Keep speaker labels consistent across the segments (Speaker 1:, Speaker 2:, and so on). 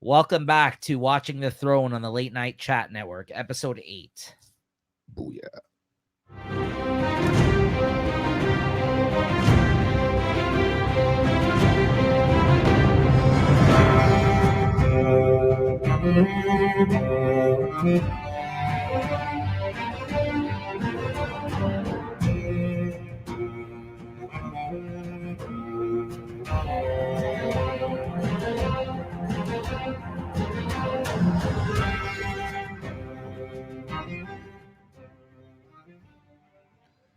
Speaker 1: Welcome back to Watching the Throne on the Late Night Chat Network, episode 8.
Speaker 2: Booyah.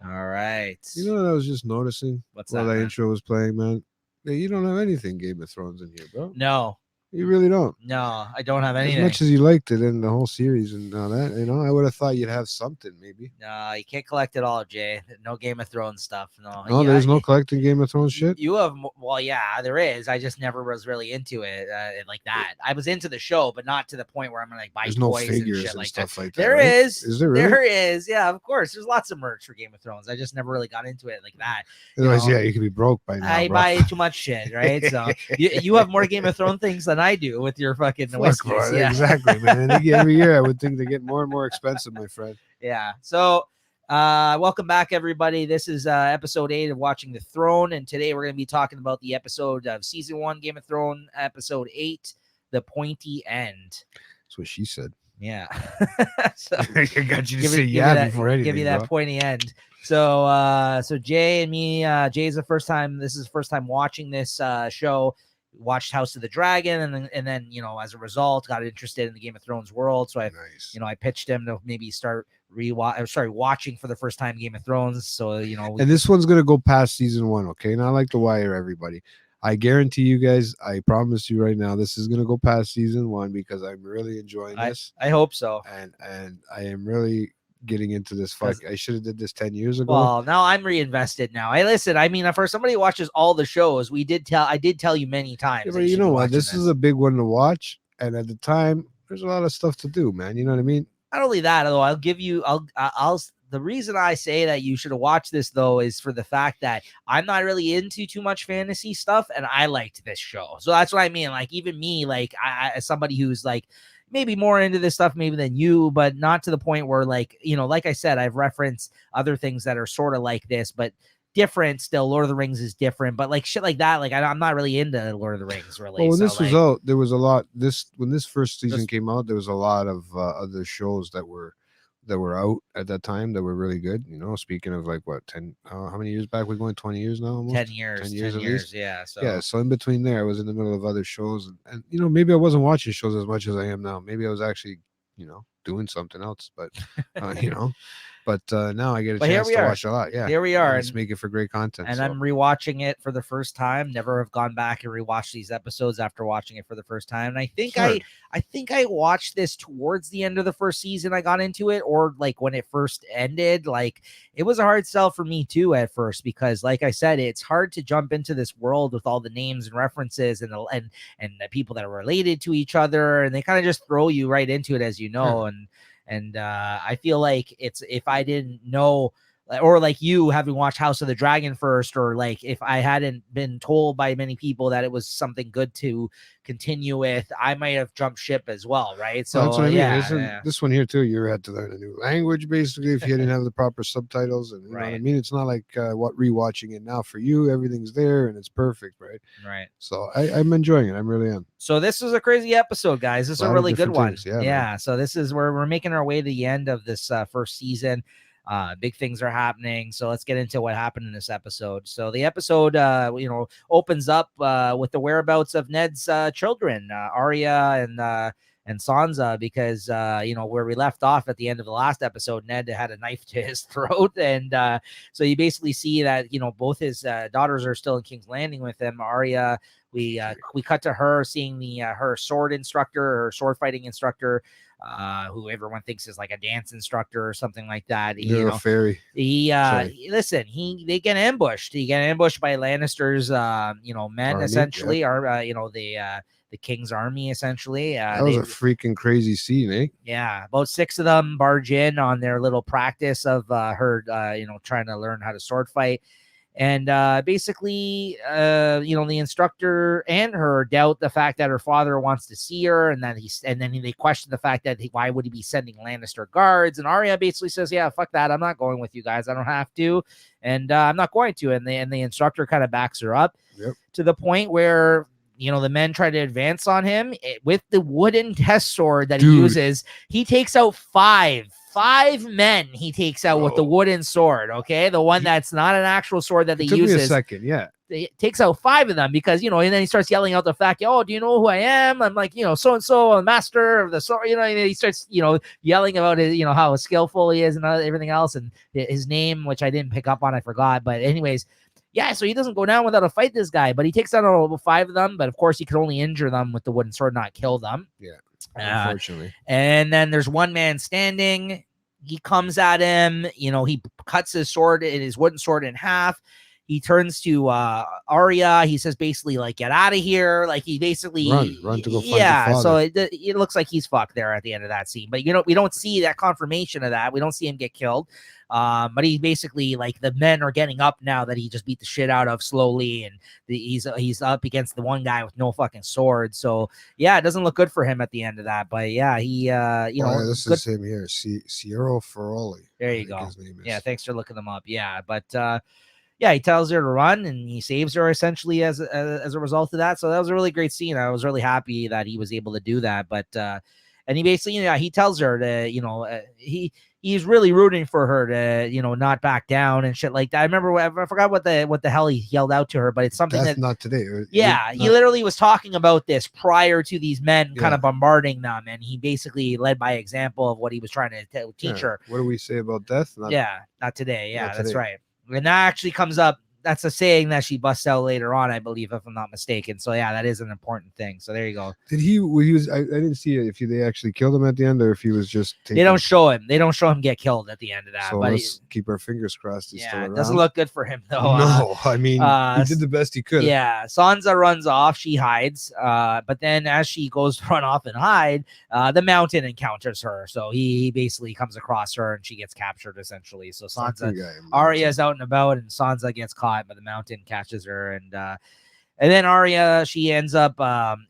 Speaker 1: All right.
Speaker 2: You know what I was just noticing
Speaker 1: What's
Speaker 2: while
Speaker 1: that,
Speaker 2: that
Speaker 1: man?
Speaker 2: intro was playing, man? That you don't have anything Game of Thrones in here, bro.
Speaker 1: No,
Speaker 2: You really don't.
Speaker 1: I don't have
Speaker 2: As
Speaker 1: anything.
Speaker 2: much as you liked it in the whole series and all that, I would have thought you'd have something, maybe.
Speaker 1: No, you can't collect it all, Jay. No Game of Thrones stuff. No,
Speaker 2: No, there's no collecting Game of Thrones shit.
Speaker 1: You have, well, yeah, there is. I just never was really into it like that. I was into the show, but not to the point where I'm gonna buy
Speaker 2: There's no
Speaker 1: toys
Speaker 2: figures
Speaker 1: and shit
Speaker 2: and
Speaker 1: like
Speaker 2: stuff
Speaker 1: that.
Speaker 2: like that.
Speaker 1: There
Speaker 2: right?
Speaker 1: is.
Speaker 2: Is there really?
Speaker 1: There is. Yeah, of course. There's lots of merch for Game of Thrones. I just never really got into it like that.
Speaker 2: Otherwise, you could be broke by now.
Speaker 1: I
Speaker 2: bro.
Speaker 1: buy too much shit, right? So you have more Game of Thrones things than I do with your fucking whiskeys.
Speaker 2: Bro,
Speaker 1: Yeah,
Speaker 2: exactly, man. I think every year I would think they get more and more expensive, my friend.
Speaker 1: yeah. So welcome back, everybody. This is episode 8 of Watching the Throne, and today we're going to be talking about the episode of season 1 Game of Thrones, episode 8, the Pointy End.
Speaker 2: That's what she said.
Speaker 1: Yeah. So
Speaker 2: I got you to say yeah before anything.
Speaker 1: Give you that
Speaker 2: bro.
Speaker 1: pointy end. So so Jay and me, Jay's the first time. This is the first time watching this show. Watched House of the Dragon, and then as a result, got interested in the Game of Thrones world. So I pitched him to maybe start watching for the first time Game of Thrones. So
Speaker 2: and this one's gonna go past season 1, okay? Not like The Wire, everybody. I guarantee you guys, I promise you right now, this is gonna go past season 1 because I'm really enjoying this.
Speaker 1: I hope so.
Speaker 2: And I am really getting into this. Fuck, I should have did this 10 years ago.
Speaker 1: Well, now I'm reinvested now. I mean, for somebody who watches all the shows, I did tell you many times.
Speaker 2: Yeah, but you know what? This is a big one to watch, and at the time, there's a lot of stuff to do, man. You know what I mean?
Speaker 1: Not only that, though, the reason I say that you should have watched this, though, is for the fact that I'm not really into too much fantasy stuff, and I liked this show. So that's what I mean. Like, even me, like, as somebody who's like maybe more into this stuff maybe than you, but not to the point where, like, like I said, I've referenced other things that are sort of like this, but different still. Lord of the Rings is different, but like shit like that, like I'm not really into Lord of the Rings, really.
Speaker 2: Well, when this was out, there was a lot. When this first season came out, there was a lot of other shows that were out at that time that were really good. Speaking of like what 10, how many years back? We're going 20 years now, almost
Speaker 1: 10 years. 10 years at least. Yeah.
Speaker 2: So in between there, I was in the middle of other shows, and maybe I wasn't watching shows as much as I am now. Maybe I was actually doing something else, but But now I get a chance to watch a lot. Yeah,
Speaker 1: here we are.
Speaker 2: Just make it for great content.
Speaker 1: And I'm rewatching it for the first time. Never have gone back and rewatched these episodes after watching it for the first time. And I think I think I watched this towards the end of the first season. I got into it, or like when it first ended. Like it was a hard sell for me too at first, because like I said, it's hard to jump into this world with all the names and references and the people that are related to each other, and they kind of just throw you right into it, as you know. And I feel like if I didn't know, or like you having watched House of the Dragon first, or like if I hadn't been told by many people that it was something good to continue with, I might have jumped ship as well, right? So
Speaker 2: that's what I mean. This one here too, you had to learn a new language basically if you didn't have the proper subtitles, and you know what I mean. It's not like rewatching it now for you. Everything's there and it's perfect, right?
Speaker 1: Right.
Speaker 2: So I'm enjoying it. I really am.
Speaker 1: So this is a crazy episode, guys. This is a really good one.
Speaker 2: Things.
Speaker 1: Yeah. So this is where we're making our way to the end of this first season. Big things are happening. So let's get into what happened in this episode. So the episode, opens up with the whereabouts of Ned's children, Arya and Sansa, because where we left off at the end of the last episode, Ned had a knife to his throat, and so you basically see that both his daughters are still in King's Landing with him. Arya, we cut to her seeing her sword fighting instructor, who everyone thinks is like a dance instructor or something like that.
Speaker 2: A fairy.
Speaker 1: They get ambushed. He get ambushed by Lannister's men,
Speaker 2: army,
Speaker 1: essentially, or the King's army, essentially.
Speaker 2: That was a freaking crazy scene, eh?
Speaker 1: Yeah, about 6 of them barge in on their little practice of her trying to learn how to sword fight. And basically, the instructor and her doubt the fact that her father wants to see her, and then they question the fact that why would he be sending Lannister guards? And Arya basically says, "Yeah, fuck that. I'm not going with you guys. I don't have to, and I'm not going to." And the instructor kind of backs her up to the point where the men try to advance on him with the wooden test sword that he uses. He takes out five men. He takes out with the wooden sword. Okay, the one that's not an actual sword that they use.
Speaker 2: Took me a second, yeah.
Speaker 1: It takes out 5 of them because and then he starts yelling out the fact, "Oh, do you know who I am? I'm like, so and so, a master of the sword." And he starts, yelling about his, how skillful he is and everything else, and his name, which I didn't pick up on, I forgot. But anyways. Yeah, so he doesn't go down without a fight, this guy, but he takes out all 5 of them. But of course, he can only injure them with the wooden sword, not kill them.
Speaker 2: Yeah, unfortunately.
Speaker 1: And then there's one man standing. He comes at him. He cuts his wooden sword in half. He turns to Arya. He says basically, like, "Get out of here." Like, he basically
Speaker 2: run to go find your father.
Speaker 1: So it looks like he's fucked there at the end of that scene. But we don't see that confirmation of that. We don't see him get killed. But he basically, like, the men are getting up now that he just beat the shit out of slowly, and he's up against the one guy with no fucking sword. So yeah, it doesn't look good for him at the end of that. But yeah, he
Speaker 2: this is him here, Sierra Ferroli.
Speaker 1: There you go. His name is. Yeah, thanks for looking them up. Yeah, but yeah, he tells her to run, and he saves her essentially as a result of that. So that was a really great scene. I was really happy that he was able to do that. But and he basically, he tells her to, he's really rooting for her to, not back down and shit like that. I remember, I forgot what the hell he yelled out to her, but it's something that's
Speaker 2: not today.
Speaker 1: Yeah, he literally was talking about this prior to these men kind of bombarding them, and he basically led by example of what he was trying to teach her.
Speaker 2: What do we say about death?
Speaker 1: Not today. Yeah, that's right. And that actually comes up. That's a saying that she busts out later on, I believe, if I'm not mistaken. So yeah, that is an important thing. So there you go.
Speaker 2: Did he was? I didn't see it. If they actually killed him at the end, or if he was just.
Speaker 1: They don't show him. They don't show him get killed at the end of that.
Speaker 2: So let's keep our fingers crossed. He's still around.
Speaker 1: It doesn't look good for him though.
Speaker 2: No, I mean, he did the best he could.
Speaker 1: Yeah, Sansa runs off. She hides. But then as she goes to run off and hide, the Mountain encounters her. So he basically comes across her, and she gets captured essentially. So Arya's out and about, and Sansa gets caught, but the Mountain catches her, and then Arya, she ends up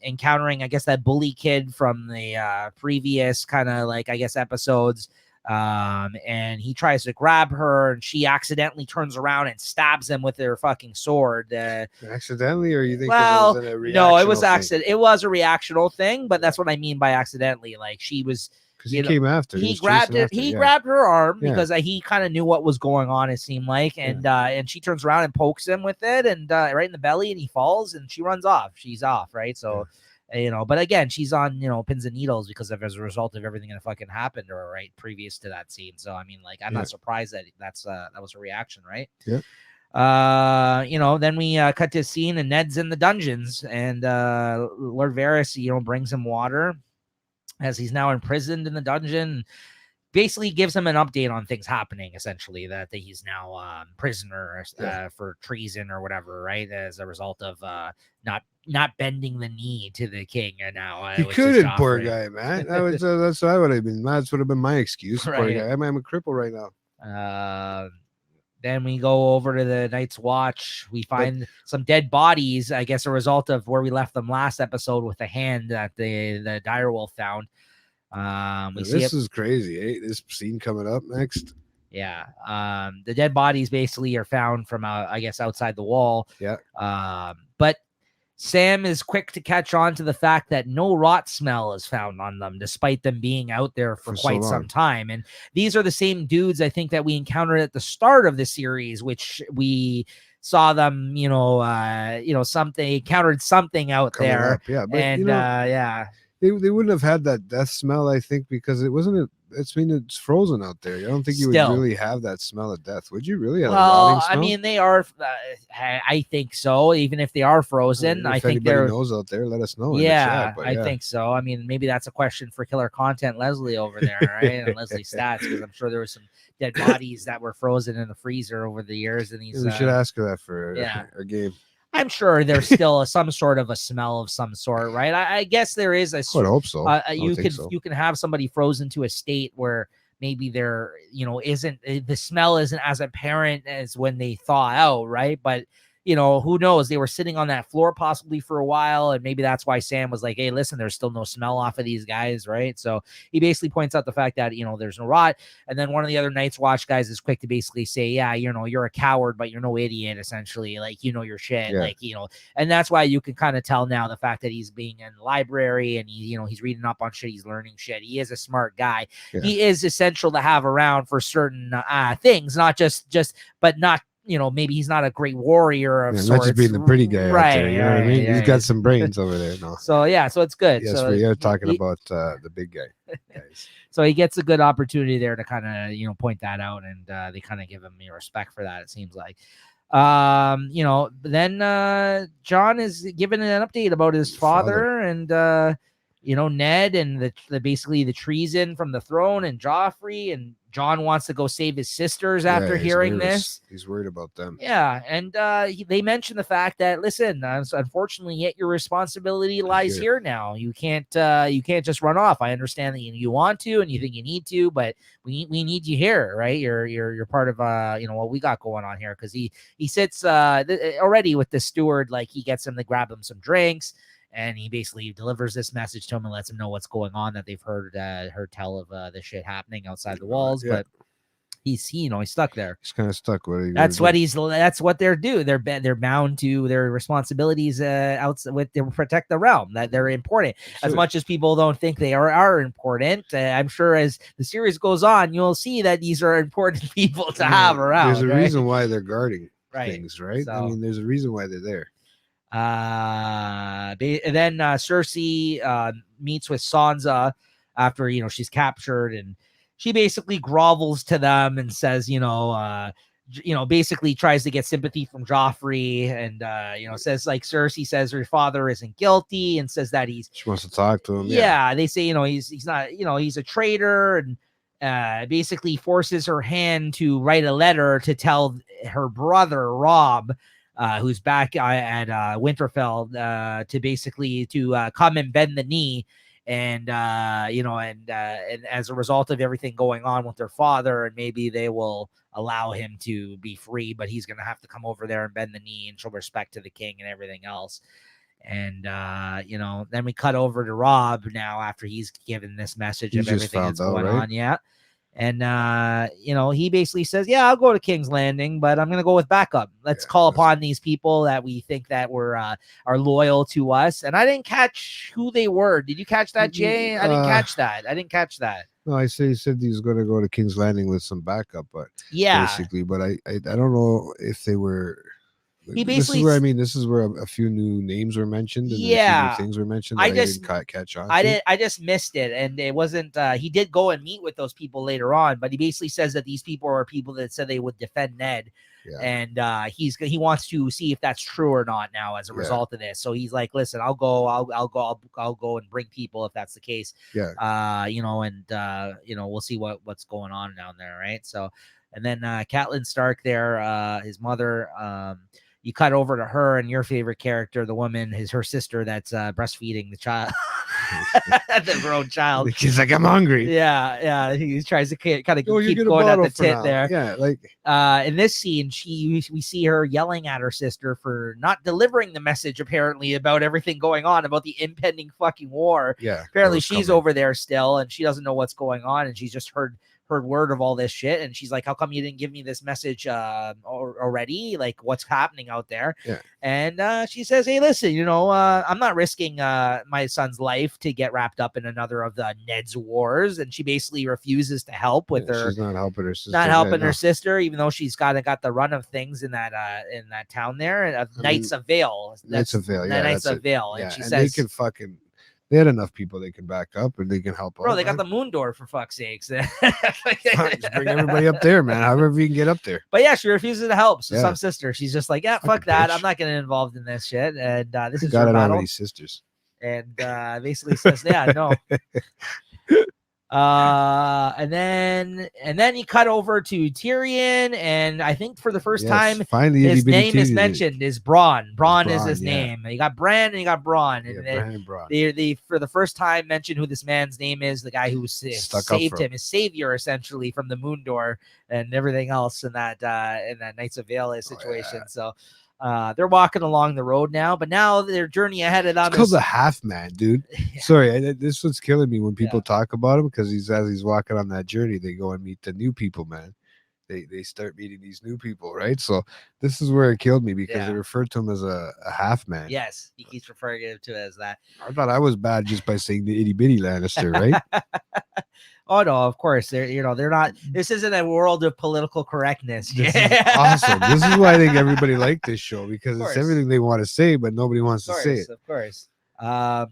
Speaker 1: encountering, I guess, that bully kid from the previous kind of, like, I guess, episodes, and he tries to grab her, and she accidentally turns around and stabs him with her fucking sword.
Speaker 2: Accidentally, or you think?
Speaker 1: Well, no, it was accident. It was a reactional thing, but that's what I mean by accidentally. Like, she was.
Speaker 2: He came after.
Speaker 1: He grabbed it. He grabbed her arm because he kind of knew what was going on. It seemed like, and she turns around and pokes him with it, and right in the belly, and he falls, and she runs off. She's off, right? So, but again, she's on pins and needles because as a result of everything that fucking happened to her, right, previous to that scene. So I mean, like, I'm not surprised that that was a reaction, right?
Speaker 2: Yeah.
Speaker 1: Then we cut to a scene, and Ned's in the dungeons, and Lord Varys, brings him water, as he's now imprisoned in the dungeon. Basically gives him an update on things happening, essentially, that he's now prisoner for treason or whatever, right, as a result of not bending the knee to the king. And now
Speaker 2: he couldn't, poor guy, man. That's what I would have been. That would have been my excuse. Right. Poor guy. I'm a cripple right now.
Speaker 1: Then we go over to the Night's Watch. We find some dead bodies, I guess, a result of where we left them last episode with the hand that the direwolf found.
Speaker 2: This is crazy, eh? This scene coming up next.
Speaker 1: Yeah. The dead bodies basically are found from, I guess, outside the wall.
Speaker 2: Yeah.
Speaker 1: But Sam is quick to catch on to the fact that no rot smell is found on them, despite them being out there for quite some time. And these are the same dudes, I think, that we encountered at the start of the series, which we saw them, something encountered something out
Speaker 2: coming
Speaker 1: there.
Speaker 2: Up, yeah. But,
Speaker 1: and
Speaker 2: they wouldn't have had that death smell, I think, because it's frozen out there. I don't think you would really have that smell of death. Would you really?
Speaker 1: Well, I mean, they are. I think so. Even if they are frozen, I think
Speaker 2: they're. Knows out there, let us know.
Speaker 1: Yeah, I think so. I mean, maybe that's a question for Killer Content Leslie over there, right? And Leslie Stats, because I'm sure there were some dead bodies that were frozen in the freezer over the years. And these.
Speaker 2: We should ask her that for our game.
Speaker 1: I'm sure there's still some sort of a smell of some sort, right? I guess there is.
Speaker 2: I would hope so.
Speaker 1: You can have somebody frozen to a state where maybe they're, isn't the smell isn't as apparent as when they thaw out, right? But who knows? They were sitting on that floor possibly for a while, and maybe that's why Sam was like, hey, listen, there's still no smell off of these guys, right? So he basically points out the fact that, there's no rot. And then one of the other Night's Watch guys is quick to basically say, yeah, you're a coward, but you're no idiot, essentially. Like, your shit.
Speaker 2: Yeah.
Speaker 1: Like, and that's why you can kind of tell now the fact that he's being in the library and he's reading up on shit, he's learning shit. He is a smart guy.
Speaker 2: Yeah.
Speaker 1: He is essential to have around for certain things, not just, but not, maybe he's not a great warrior of sorts.
Speaker 2: Not just being the pretty guy
Speaker 1: right,
Speaker 2: out there, you know what I mean? He's got some brains over there. No.
Speaker 1: So it's good.
Speaker 2: Yes,
Speaker 1: so
Speaker 2: we are talking about the big guy. Guys.
Speaker 1: So he gets a good opportunity there to kind of, point that out, and they kind of give him respect for that, it seems like. Then John is given an update about his father. And Ned and the basically the treason from the throne and Joffrey, and John wants to go save his sisters after hearing this.
Speaker 2: He's worried about them.
Speaker 1: Yeah, and they mention the fact that, listen, unfortunately, yet your responsibility lies here now. You can't just run off. I understand that you want to and you think you need to, but we need you here, right? You're part of what we got going on here, because he sits already with the steward, like he gets him to grab him some drinks. And he basically delivers this message to him and lets him know what's going on, that they've heard tell of the shit happening outside the walls. Yeah. But he's stuck there. He's
Speaker 2: kind of stuck.
Speaker 1: That's what they're due. They're bound to their responsibilities outside to protect the realm. That they're important. Sure. As much as people don't think they are important. I'm sure as the series goes on, you'll see that these are important people to have around.
Speaker 2: There's a reason why they're guarding things, right? So, I mean, there's a reason why they're there.
Speaker 1: And then Cersei meets with Sansa after she's captured, and she basically grovels to them and says basically tries to get sympathy from Joffrey, and says, like, Cersei says her father isn't guilty, and says that
Speaker 2: she wants to talk to him.
Speaker 1: Yeah, they say he's not, he's a traitor, and basically forces her hand to write a letter to tell her brother Robb, who's back at Winterfell, to basically come and bend the knee, and and as a result of everything going on with their father, and maybe they will allow him to be free, but he's gonna have to come over there and bend the knee and show respect to the king and everything else. And then we cut over to Robb now after he's given this message of everything that's going on. Yeah. And, he basically says, yeah, I'll go to King's Landing, but I'm going to go with backup. Let's call upon these people that we think that are loyal to us. And I didn't catch who they were. Did you catch that, Jay? I didn't catch that.
Speaker 2: No, he said he was going to go to King's Landing with some backup, but basically, but I don't know if they were.
Speaker 1: He basically,
Speaker 2: this is where a few new names were mentioned. And a few new things were mentioned. I didn't catch on.
Speaker 1: I just missed it, and it wasn't. He did go and meet with those people later on, but he basically says that these people are people that said they would defend Ned, and he wants to see if that's true or not now as a result of this. So he's like, listen, I'll go and bring people if that's the case.
Speaker 2: Yeah.
Speaker 1: We'll see what's going on down there, right? So, and then Catelyn Stark there, his mother, you cut over to her, and your favorite character, the woman, is her sister that's breastfeeding the child, the grown child.
Speaker 2: The kid's like, I'm hungry.
Speaker 1: Yeah. He tries to kind of keep going at the tit there.
Speaker 2: Yeah, like
Speaker 1: in this scene, we see her yelling at her sister for not delivering the message, apparently, about everything going on, about the impending fucking war.
Speaker 2: Yeah.
Speaker 1: Apparently, she's over there still, and she doesn't know what's going on, and she's just heard word of all this shit, and she's like, how come you didn't give me this message already? Like, what's happening out there?
Speaker 2: Yeah.
Speaker 1: And she says, hey, listen, I'm not risking my son's life to get wrapped up in another of the Ned's wars. And she basically refuses to help with her.
Speaker 2: She's not helping her sister.
Speaker 1: Even though she's got the run of things in that town there, Knights of Vale.
Speaker 2: Knights of Vale.
Speaker 1: Yeah, Knights of Vale.
Speaker 2: Yeah.
Speaker 1: And she
Speaker 2: and
Speaker 1: says,
Speaker 2: they had enough people they can back up and they can help.
Speaker 1: Bro, they got the moon door, for fuck's sakes.
Speaker 2: Just bring everybody up there, man. However you can get up there.
Speaker 1: But yeah, she refuses to help. So some sister, she's just like, yeah, fuck that. I'm not getting involved in this shit. And this is
Speaker 2: got
Speaker 1: your
Speaker 2: it
Speaker 1: battle.
Speaker 2: already, sisters.
Speaker 1: And basically says, yeah, no. And then you cut over to Tyrion, and I think for the first time
Speaker 2: finally
Speaker 1: his name is mentioned is Bronn. Bronn is his
Speaker 2: yeah.
Speaker 1: name. You got Bran and you got Bronn, and
Speaker 2: Bran and Bronn.
Speaker 1: they for the first time mention who this man's name is, the guy who saved him, his savior essentially from the Moon Door and everything else in that Knights of Vale situation. So they're walking along the road now, but now their journey ahead of them
Speaker 2: is called the Half Man, dude.
Speaker 1: Yeah.
Speaker 2: Sorry, this was killing me when people talk about him, because as he's walking on that journey, they go and meet the new people, man. They start meeting these new people, right? So this is where it killed me, because they referred to him as a half man.
Speaker 1: Yes, he keeps referring to it as that.
Speaker 2: I thought I was bad just by saying the itty bitty Lannister, right?
Speaker 1: Oh no, of course they're not. This isn't a world of political correctness.
Speaker 2: This is awesome. This is why I think everybody liked this show, because it's everything they want to say, but nobody wants to say it.
Speaker 1: Of course. But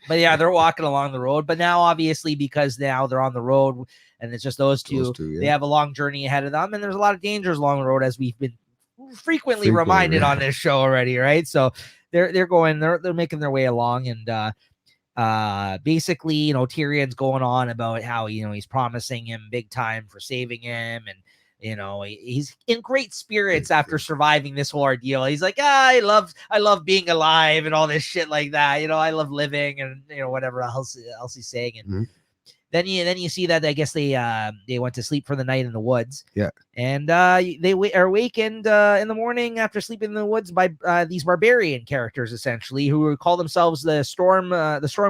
Speaker 1: yeah, they're walking along the road. But now, obviously, because now they're on the road and it's just those two, they have a long journey ahead of them, and there's a lot of dangers along the road, as we've been frequently reminded on this show already, right? So they're making their way along, and basically, Tyrion's going on about how he's promising him big time for saving him, and he's in great spirits after surviving this whole ordeal. He's like, I love being alive and all this shit like that. I love living, and whatever else he's saying. And then you see that I guess they went to sleep for the night in the woods.
Speaker 2: Yeah.
Speaker 1: And they are awakened in the morning after sleeping in the woods by these barbarian characters, essentially, who call themselves the Storm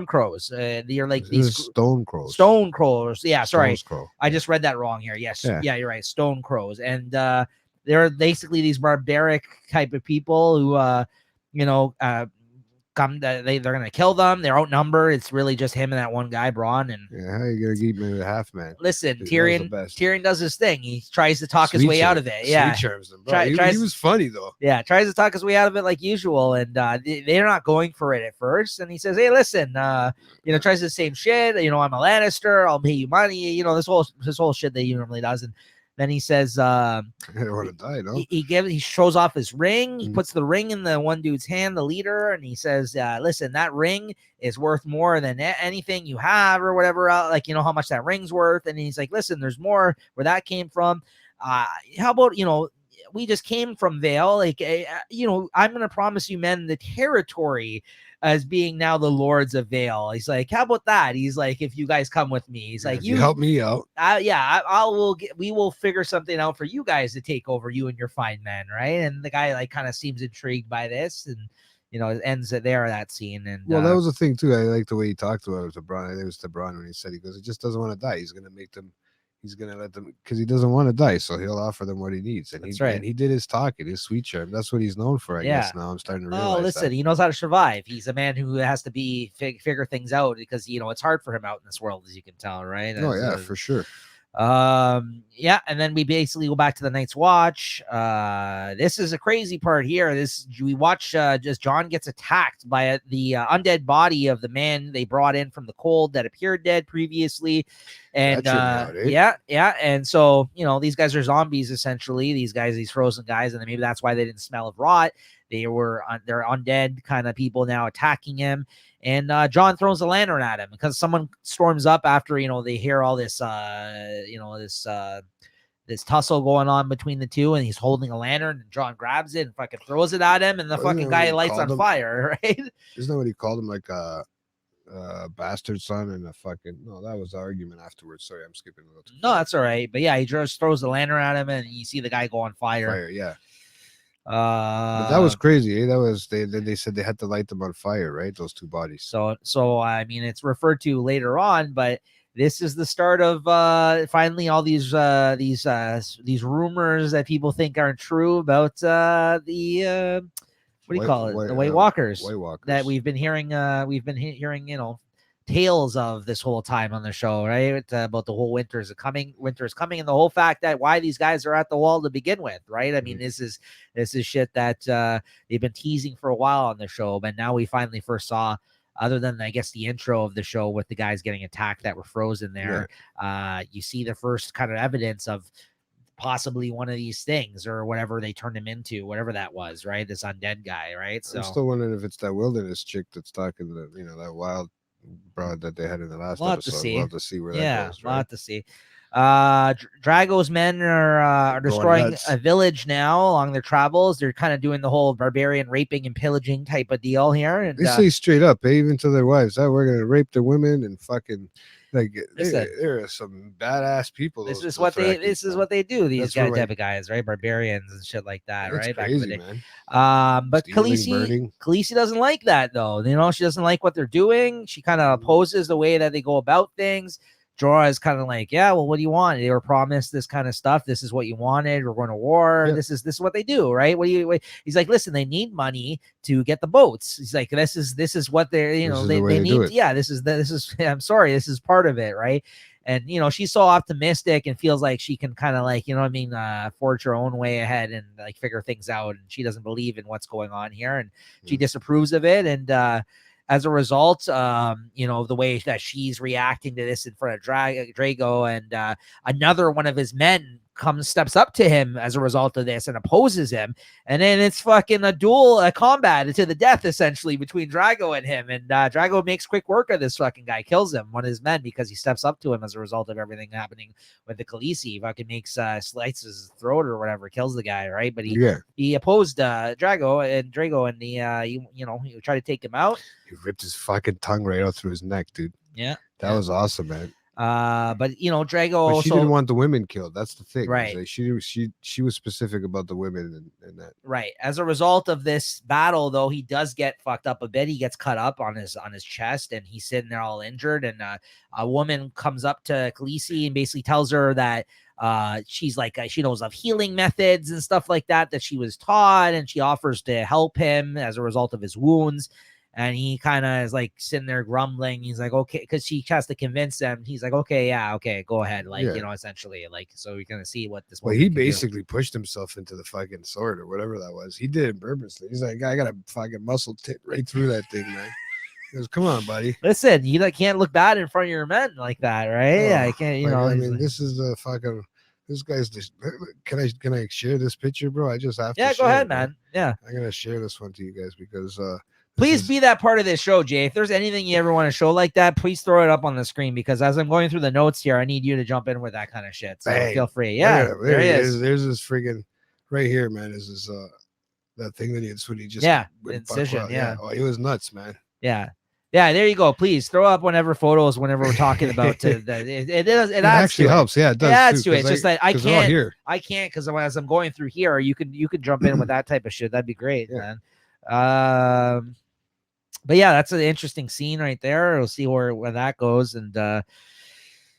Speaker 1: Crows. They're like these
Speaker 2: Stone Crows.
Speaker 1: Stone Crows. Yeah, sorry.
Speaker 2: Crow.
Speaker 1: I just read that wrong here. Yes. Yeah, you're right. Stone Crows. And they're basically these barbaric type of people who they're gonna kill them. They're outnumbered. It's really just him and that one guy, Bronn. And
Speaker 2: how are you gonna keep me with a half man?
Speaker 1: Listen, Tyrion does his thing. He tries to talk his way out of it. Yeah,
Speaker 2: he was funny though.
Speaker 1: Yeah, tries to talk his way out of it like usual, and they're not going for it at first. And he says, "Hey, listen, tries the same shit. I'm a Lannister. I'll pay you money. This whole shit that he normally does." And then he says,
Speaker 2: I don't want to die, no?
Speaker 1: He shows off his ring. He puts the ring in the one dude's hand, the leader, and he says, listen, that ring is worth more than anything you have or whatever. How much that ring's worth. And he's like, listen, there's more where that came from. How about, we just came from Vale. I'm going to promise you men the territory as being now the lords of Vale. He's like, how about that? He's like, if you guys come with me, he's like, you
Speaker 2: help me out.
Speaker 1: We will figure something out for you guys to take over, you and your fine men, right? And the guy kind of seems intrigued by this, and it ends there, that scene. And
Speaker 2: that was the thing too. I like the way he talked about it to Bronn. I think it was to Bronn when he said, he goes, he just doesn't want to die. He's going to let them, because he doesn't want to die, so he'll offer them what he needs. And and he did his talking, his sweet charm. That's what he's known for, I guess. Now I'm starting to realize.
Speaker 1: Listen, he knows how to survive. He's a man who has to figure things out, because it's hard for him out in this world, as you can tell, right?
Speaker 2: For sure.
Speaker 1: And then we basically go back to the Night's Watch. This is a crazy part here. We watch just Jon gets attacked by the undead body of the man they brought in from the cold that appeared dead previously. And and so these guys are zombies, essentially. These frozen guys, and maybe that's why they didn't smell of rot. They're undead kind of people now attacking him. And Jon throws a lantern at him because someone storms up after they hear all this this tussle going on between the two, and he's holding a lantern, and Jon grabs it and fucking throws it at him, and the fucking guy lights on fire, right?
Speaker 2: Isn't that what he called him, like a bastard son and a fucking... No, that was the argument afterwards. Sorry, I'm skipping a little.
Speaker 1: No, that's all right. But yeah, he just throws the lantern at him, and you see the guy go on fire.
Speaker 2: Yeah. But that was crazy. That was they said they had to light them on fire, right? Those two bodies.
Speaker 1: So I mean, it's referred to later on, but this is the start of finally all these rumors that people think aren't true about the what do you call it? The White Walkers that we've been hearing. Tales of this whole time on the show, right? About the whole winter is coming, and the whole fact that why these guys are at the wall to begin with, right? I mean, this is shit that they've been teasing for a while on the show, but now we finally first saw, other than I guess the intro of the show with the guys getting attacked that were frozen there. You see the first kind of evidence of possibly one of these things or whatever they turned him into, whatever that was, right? This undead guy, right? So
Speaker 2: I'm still wondering if it's that wilderness chick that's talking to that wild broad that they had in the last
Speaker 1: Lot to
Speaker 2: episode.
Speaker 1: see.
Speaker 2: We'll have to see where that
Speaker 1: Yeah,
Speaker 2: goes, right?
Speaker 1: lot to see. Drago's men are destroying
Speaker 2: nuts.
Speaker 1: a village now along their travels. They're kind of doing the whole barbarian raping and pillaging type of deal here. And
Speaker 2: They say straight up, even to their wives, that we're gonna rape their women and fucking like
Speaker 1: Listen.
Speaker 2: there are some badass people.
Speaker 1: this is what they do. These
Speaker 2: That's what,
Speaker 1: guys, type of guys, right? Barbarians and shit like that,
Speaker 2: That's
Speaker 1: right?
Speaker 2: crazy,
Speaker 1: Back in the day.
Speaker 2: man.
Speaker 1: But
Speaker 2: Stealing, burning.
Speaker 1: Khaleesi doesn't like that though. You know, she doesn't like what they're doing. She kind of opposes the way that they go about things. Jorah is kind of like, yeah, well, what do you want? They were promised this kind of stuff. This is what you wanted. We're going to war.
Speaker 2: Yeah.
Speaker 1: This is what they do, right? He's like, listen, they need money to get the boats. He's like, this is what they're, they need. Yeah, this is. I'm sorry, this is part of it, right? And she's so optimistic and feels like she can kind of like, forge her own way ahead and like figure things out. And she doesn't believe in what's going on here, and she disapproves of it. And as a result, the way that she's reacting to this in front of Drago, and another one of his men steps up to him as a result of this and opposes him. And then it's fucking a combat to the death, essentially, between Drago and him. And Drago makes quick work of this fucking guy, kills him, one of his men, because he steps up to him as a result of everything happening with the Khaleesi. He fucking makes slices his throat or whatever, kills the guy, right? But he opposed Drago, and he tried to take him out.
Speaker 2: He ripped his fucking tongue right out through his neck, dude.
Speaker 1: Yeah.
Speaker 2: That was awesome, man.
Speaker 1: But Drago
Speaker 2: but she didn't want the women killed. That's the thing,
Speaker 1: right?
Speaker 2: Like she was specific about the women and that.
Speaker 1: Right. As a result of this battle, though, he does get fucked up a bit. He gets cut up on his chest, and he's sitting there all injured. And a woman comes up to Khaleesi and basically tells her that she's like she knows of healing methods and stuff like that she was taught, and she offers to help him as a result of his wounds. And he kind of is like sitting there grumbling. He's like, okay, because she has to convince him. He's like, okay, yeah, okay, go ahead. Like, essentially, like, so we're going to see what this
Speaker 2: Well, he basically pushed himself into the fucking sword or whatever that was. He did it purposely. He's like, I got a fucking muscle tip right through that thing, man. He goes, come on, buddy.
Speaker 1: Listen, you can't look bad in front of your men like that, right? I can't,
Speaker 2: I mean, this is the fucking. This guy's just. Can I share this picture, bro? I just have to.
Speaker 1: Yeah, go ahead, man. Yeah,
Speaker 2: I'm gonna share this one to you guys because.
Speaker 1: Please be that part of this show, Jay. If there's anything you ever want to show like that, please throw it up on the screen, because as I'm going through the notes here, I need you to jump in with that kind of shit. So feel free. Yeah,
Speaker 2: there he is. There's this freaking right here, man. Is this that thing that he just
Speaker 1: incision? Yeah.
Speaker 2: Oh, it was nuts, man.
Speaker 1: Yeah. There you go. Please throw up whenever we're talking about it
Speaker 2: actually helps. Yeah, it does.
Speaker 1: It adds to it. It's just that I can't because as I'm going through here, you could jump in with that type of shit. That'd be great, man. But yeah, that's an interesting scene right there. We'll see where that goes. And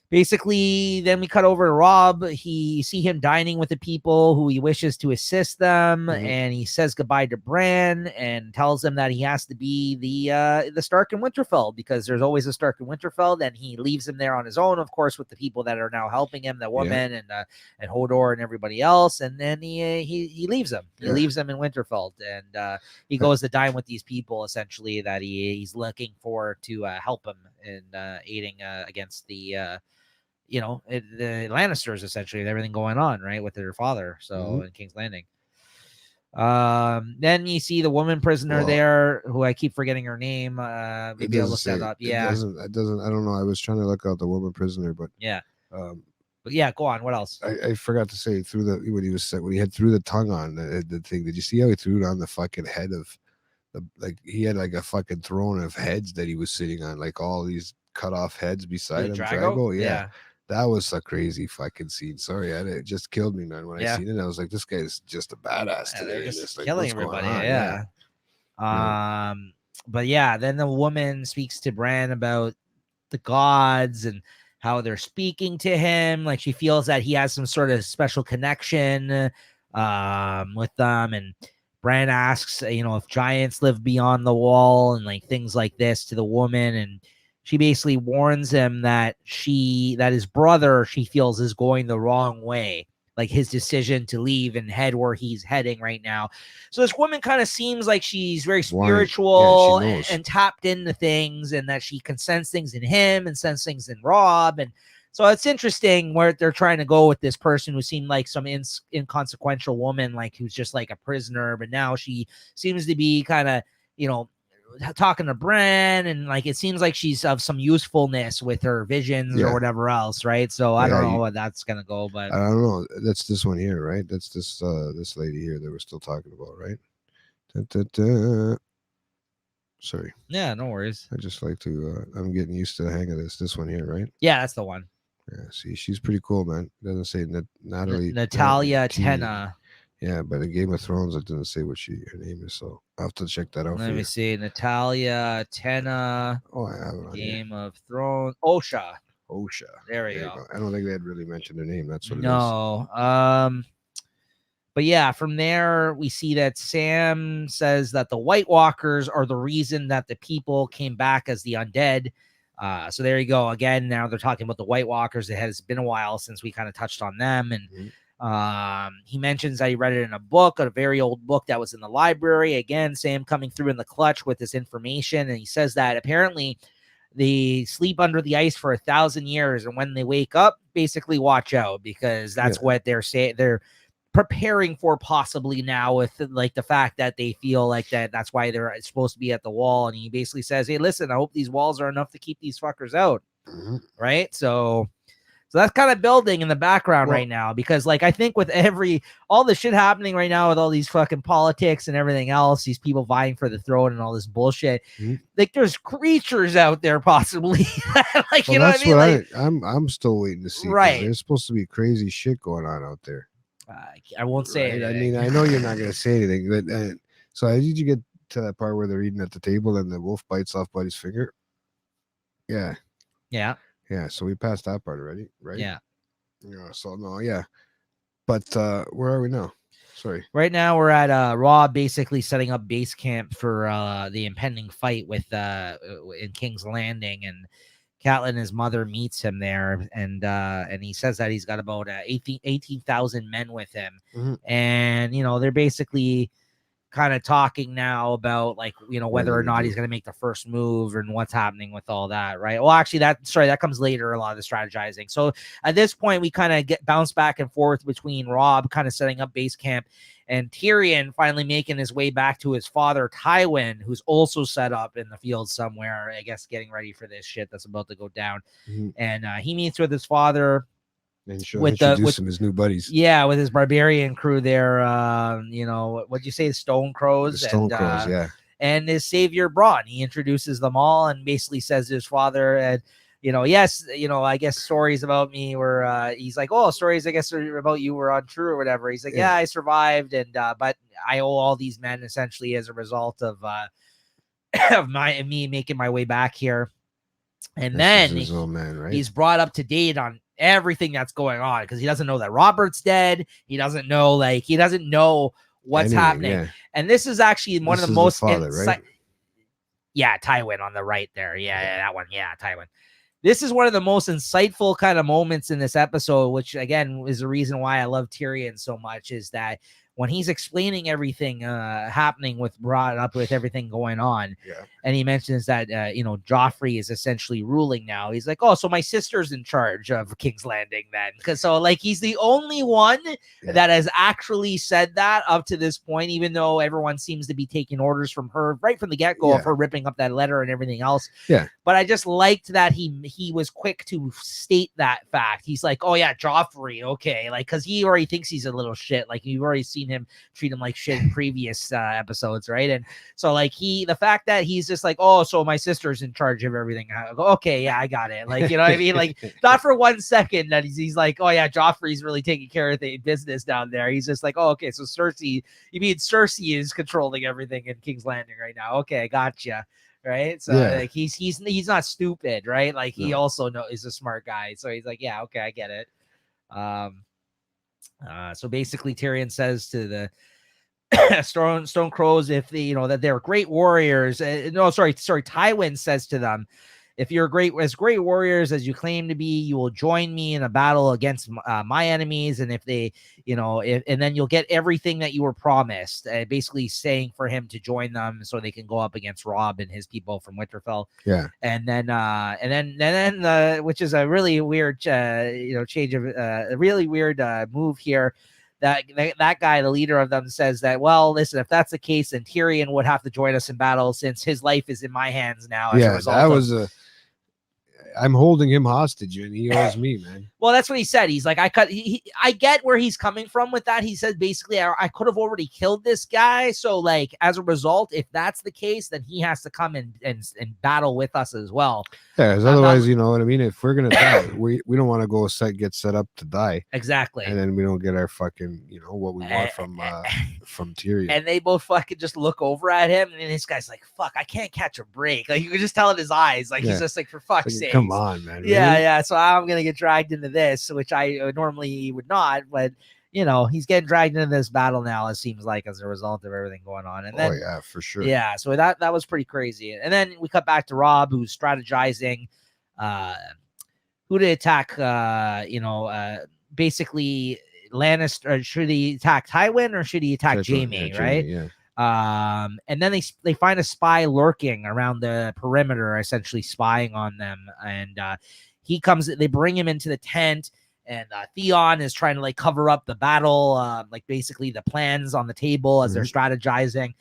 Speaker 1: basically, then we cut over to Rob. You see him dining with the people who he wishes to assist them, and he says goodbye to Bran and tells them that he has to be the Stark in Winterfell, because there's always a Stark in Winterfell. Then he leaves him there on his own, of course, with the people that are now helping him, the woman and Hodor and everybody else. And then he leaves them. He leaves them in Winterfell, and he goes to dine with these people, essentially, that he's looking for to help him in aiding against the Lannisters, essentially, with everything going on, right, with their father. So in King's Landing. Then you see the woman prisoner there, who I keep forgetting her name. Maybe I'll look that up. Yeah.
Speaker 2: It doesn't. I don't know. I was trying to look out the woman prisoner, but
Speaker 1: but yeah, go on. What else?
Speaker 2: I forgot to say when he had threw the tongue on the thing. Did you see how he threw it on the fucking head of he had like a fucking throne of heads that he was sitting on, like all these cut off heads beside him. Drago? Yeah. That was a crazy fucking scene. Sorry, it just killed me, man. When I seen it, I was like, this guy's just a badass today.
Speaker 1: They're just killing everybody. But yeah, then the woman speaks to Bran about the gods and how they're speaking to him. Like, she feels that he has some sort of special connection with them. And Bran asks, if giants live beyond the wall and like things like this to the woman. And she basically warns him that his brother, she feels, is going the wrong way, like his decision to leave and head where he's heading right now. So this woman kind of seems like she's very spiritual and tapped into things, and that she can sense things in him and sense things in Rob. And so it's interesting where they're trying to go with this person who seemed like some inconsequential woman, like who's just like a prisoner, but now she seems to be kind of, talking to Bren, and like it seems like she's of some usefulness with her visions or whatever else, right? So I don't know what that's gonna go, but
Speaker 2: I don't know. That's this one here, right? That's this lady here that we're still talking about, right? Sorry.
Speaker 1: Yeah, no worries.
Speaker 2: I just like to. I'm getting used to the hang of this. This one here, right?
Speaker 1: Yeah, that's the one.
Speaker 2: Yeah. See, she's pretty cool, man. It doesn't say
Speaker 1: Natalia Tena.
Speaker 2: Yeah, but in Game of Thrones, it doesn't say what her name is, so I'll have to check that out.
Speaker 1: Let me see, Natalia Tena.
Speaker 2: Oh, I have it on
Speaker 1: Game of Thrones. Osha. There we go.
Speaker 2: I don't think they had really mentioned her name. That's what it is.
Speaker 1: No. But yeah, from there we see that Sam says that the White Walkers are the reason that the people came back as the undead. So there you go. Again, now they're talking about the White Walkers. It has been a while since we kind of touched on them. And he mentions that he read it in a book, a very old book that was in the library. Again, Sam coming through in the clutch with this information. And he says that apparently they sleep under the ice for 1,000 years. And when they wake up, basically watch out, because that's what they're saying. They're preparing for possibly now with like the fact that they feel like that's why they're supposed to be at the wall. And he basically says, hey, listen, I hope these walls are enough to keep these fuckers out. Right. So that's kind of building in the background right now, because like I think with all the shit happening right now with all these fucking politics and everything else, these people vying for the throne and all this bullshit, like there's creatures out there possibly. Like, you know what I mean? Like,
Speaker 2: I'm still waiting to see.
Speaker 1: Right.
Speaker 2: There's supposed to be crazy shit going on out there.
Speaker 1: I won't say anything.
Speaker 2: I mean, I know you're not going to say anything, but so did you get to that part where they're eating at the table and the wolf bites off Buddy's finger? Yeah.
Speaker 1: Yeah.
Speaker 2: Yeah. So we passed that part already, right?
Speaker 1: Yeah.
Speaker 2: Yeah. So no, yeah. But where are we now? Sorry.
Speaker 1: Right now we're at Rob basically setting up base camp for the impending fight with in King's Landing, and Catelyn, his mother, meets him there, and he says that he's got about 18,000 men with him. And they're basically kind of talking now about like whether or not he's going to make the first move and what's happening with all that, right? Well, actually that comes later, a lot of the strategizing. So at this point we kind of get bounced back and forth between Rob kind of setting up base camp and Tyrion finally making his way back to his father Tywin, who's also set up in the field somewhere, I guess, getting ready for this shit that's about to go down. And he meets with his father
Speaker 2: and introduce him his new buddies.
Speaker 1: Yeah, with his barbarian crew there. What'd you say? Stone Crows.
Speaker 2: Yeah.
Speaker 1: And his savior Bronn. He introduces them all and basically says to his father, and yes, I guess stories about me were. He's like, oh, stories I guess about you were untrue or whatever. He's like, yeah, I survived, and but I owe all these men essentially as a result of me making my way back here. And then he's brought up to date on everything that's going on, because he doesn't know that Robert's dead. He doesn't know what's happening. Yeah. And this is actually one of the most right? Yeah, Tywin on the right there. Yeah, that one. Yeah, Tywin. This is one of the most insightful kind of moments in this episode, which again is the reason why I love Tyrion so much, is that when he's explaining everything happening brought up with everything going on, and he mentions that Joffrey is essentially ruling now. He's like, oh, so my sister's in charge of King's Landing then, because he's the only one that has actually said that up to this point, even though everyone seems to be taking orders from her right from the get-go of her ripping up that letter and everything else. But I just liked that he was quick to state that fact. He's like, oh yeah, Joffrey, okay, like, because he already thinks he's a little shit. Like, you've already seen him treat him like shit in previous episodes, right? And so like the fact that he's just like, oh, so my sister's in charge of everything, I go, okay, yeah, I got it. Like, you know what I mean? Like, not for 1 second that he's like, oh yeah, Joffrey's really taking care of the business down there. He's just like, oh, okay, so Cersei is controlling everything in King's Landing right now. Okay, I gotcha. Right, so like he's not stupid, right? Like, he also is a smart guy, so he's like, yeah, okay, I get it. So basically Tyrion says to the Stone Crows, if that they're great warriors. Tywin says to them, if you're great warriors as you claim to be, you will join me in a battle against my enemies. And if they, and then you'll get everything that you were promised, basically saying for him to join them so they can go up against Robb and his people from Winterfell.
Speaker 2: Yeah.
Speaker 1: And then, which is a really weird, change of a really weird move here. that guy, the leader of them, says that, well, listen, if that's the case, then Tyrion would have to join us in battle since his life is in my hands now as a result.
Speaker 2: That was I'm holding him hostage and he owes me, man.
Speaker 1: Well, that's what he said. He's like, I get where he's coming from with that. He said basically, I could have already killed this guy. So, like, as a result, if that's the case, then he has to come and battle with us as well.
Speaker 2: Yeah, because otherwise, you know what I mean? If we're going to die, we don't want to go get set up to die.
Speaker 1: Exactly.
Speaker 2: And then we don't get our fucking, you know, what we want from Tyrion.
Speaker 1: And they both fucking just look over at him. And this guy's like, fuck, I can't catch a break. Like, you can just tell in his eyes. Like, he's just like, for fuck's sake.
Speaker 2: Come on, man. Really?
Speaker 1: Yeah. So I'm going to get dragged into this, which I normally would not. But, you know, he's getting dragged into this battle now, it seems like, as a result of everything going on. And then,
Speaker 2: yeah, for sure.
Speaker 1: Yeah. So that was pretty crazy. And then we cut back to Rob, who's strategizing who to attack, basically Lannister. Should he attack Tywin or should he attack Jaime, right?
Speaker 2: Yeah.
Speaker 1: And then they find a spy lurking around the perimeter, essentially spying on them. And they bring him into the tent, and Theon is trying to like cover up the battle, like basically the plans on the table as they're strategizing.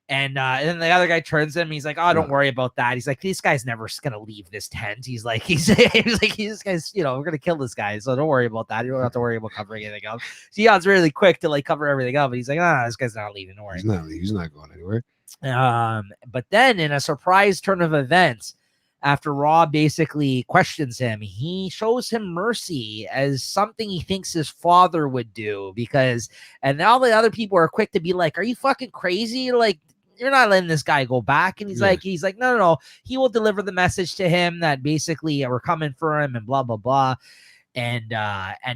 Speaker 1: And then the other guy turns to him. He's like, "Oh, don't worry about that." He's like, "This guy's never gonna leave this tent." He's like, "This guy's, you know, we're gonna kill this guy, so don't worry about that. You don't have to worry about covering anything up." Theon's really quick to like cover everything up, but he's like, "Ah, this guy's not leaving. Don't worry."
Speaker 2: He's not going anywhere.
Speaker 1: But then in a surprise turn of events, after Rob basically questions him, he shows him mercy as something he thinks his father would do, and all the other people are quick to be like, "Are you fucking crazy? Like, you're not letting this guy go back." And he's like, no. He will deliver the message to him that basically we're coming for him and blah, blah, blah. And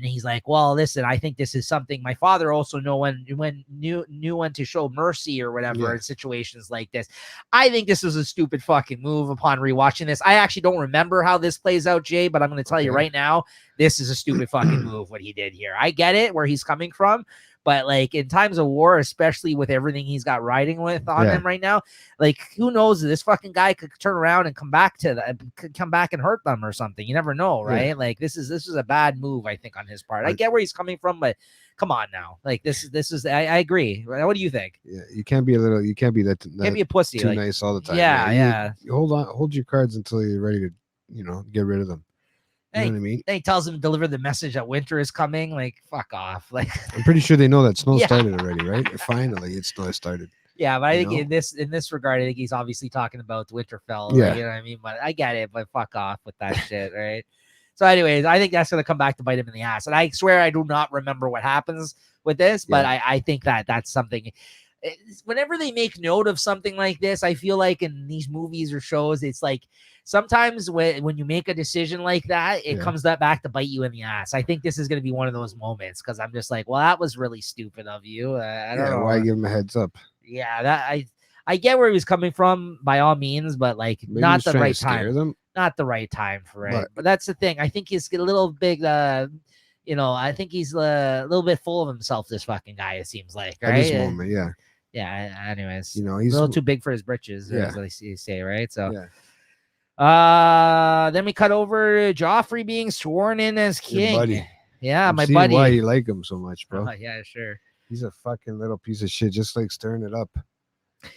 Speaker 1: he's like, well, listen, I think this is something my father also knew when to show mercy or whatever in situations like this. I think this was a stupid fucking move upon rewatching this. I actually don't remember how this plays out, Jay, but I'm going to tell you right now, this is a stupid fucking move, what he did here. I get it, where he's coming from. But like in times of war, especially with everything he's got riding with on him right now, like who knows, this fucking guy could turn around and come back and hurt them or something. You never know, right? Yeah. Like this is a bad move, I think, on his part. I get where he's coming from, but come on now. Like this is I agree. What do you think?
Speaker 2: Yeah, you can't be that
Speaker 1: can't be a pussy.
Speaker 2: Too nice all the time.
Speaker 1: Yeah.
Speaker 2: You hold your cards until you're ready to, you know, get rid of them. You know what I mean?
Speaker 1: Then he tells him to deliver the message that winter is coming. Like, fuck off. Like,
Speaker 2: I'm pretty sure they know that snow started already, right? Finally, snow started.
Speaker 1: Yeah, but I think in this regard, I think he's obviously talking about Winterfell.
Speaker 2: Yeah,
Speaker 1: like, you know what I mean. But I get it. But fuck off with that shit, right? So, anyways, I think that's gonna come back to bite him in the ass. And I swear I do not remember what happens with this, but I think that's something. Whenever they make note of something like this, I feel like in these movies or shows, it's like sometimes when you make a decision like that, it comes back to bite you in the ass. I think this is going to be one of those moments because I'm just like, well, that was really stupid of you. I don't know.
Speaker 2: Why give him a heads up?
Speaker 1: Yeah, that I get where he was coming from by all means, but like
Speaker 2: maybe
Speaker 1: not the right time. Not the right time for it. But that's the thing. I think he's a little big. I think he's a little bit full of himself. This fucking guy, it seems like, right?
Speaker 2: At this moment, yeah.
Speaker 1: Yeah. Anyways,
Speaker 2: he's
Speaker 1: a little too big for his britches, as they say, right? So, then we cut over Joffrey being sworn in as king.
Speaker 2: Buddy.
Speaker 1: Yeah, my buddy.
Speaker 2: Why you like him so much, bro?
Speaker 1: Yeah, sure.
Speaker 2: He's a fucking little piece of shit, just like stirring it up.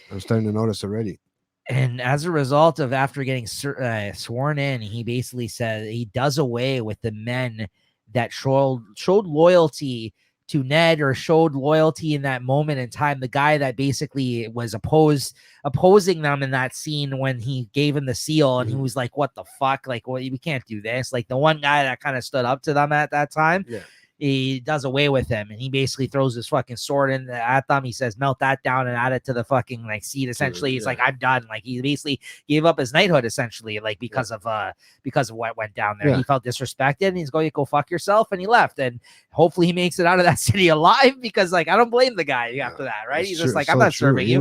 Speaker 2: I'm starting to notice already.
Speaker 1: And as a result of after getting sworn in, he basically said he does away with the men that showed loyalty to Ned or showed loyalty in that moment in time. The guy that basically was opposing them in that scene when he gave him the seal and he was like, what the fuck? Like, well, we can't do this. Like the one guy that kind of stood up to them at that time. Yeah. He does away with him and he basically throws his fucking sword at them. He says, melt that down and add it to the fucking like seat. Essentially, he's like, I'm done. Like he basically gave up his knighthood essentially, like because of what went down there. He felt disrespected and he's going to go fuck yourself. And he left. And hopefully he makes it out of that city alive because like I don't blame the guy after that, right? He's just like, I'm not serving you.